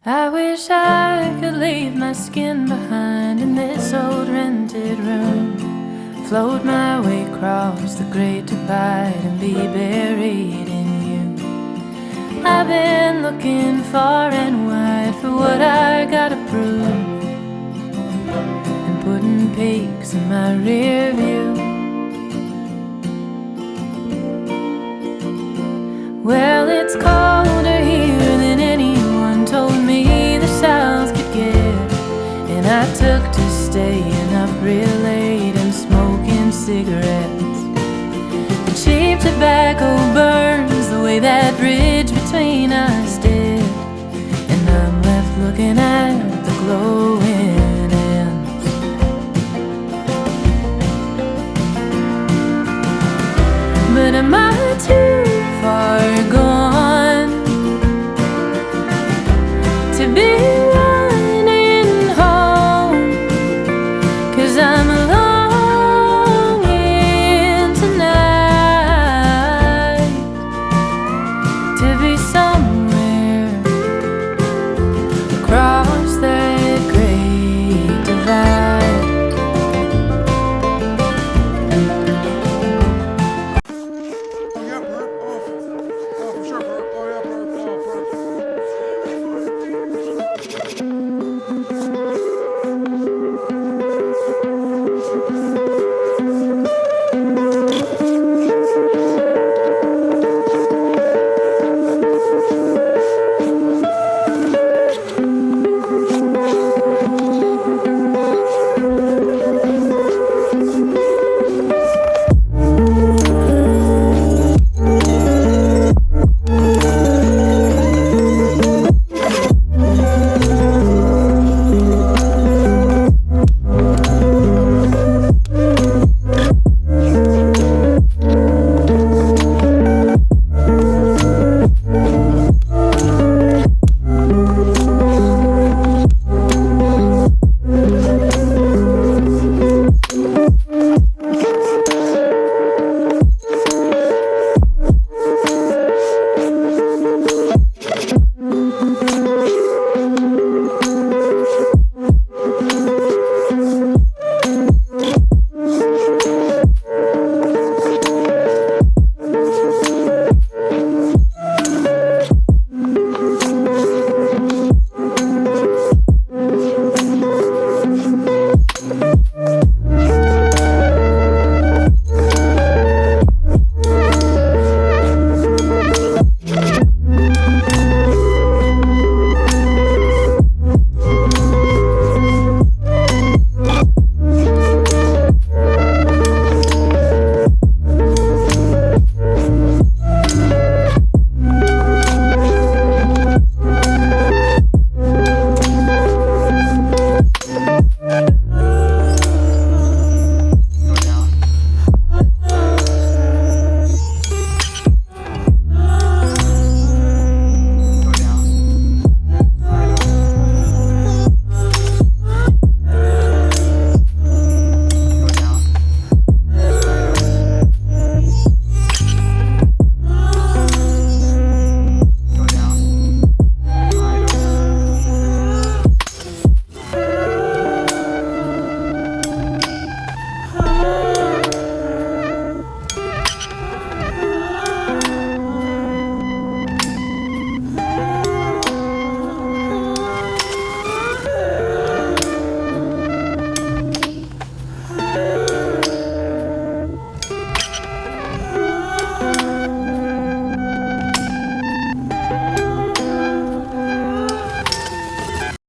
I wish I could leave my skin behind in this old rented room, float my way across the great divide and be buried in you. I've been looking far and wide for what I gotta prove, and putting peaks in my rear view. Well, it's colder here than anyone told me the South could get, and I took to staying up real late and smoking cigarettes. The cheap tobacco burns the way that bridge between us did, and I'm left looking at the glowing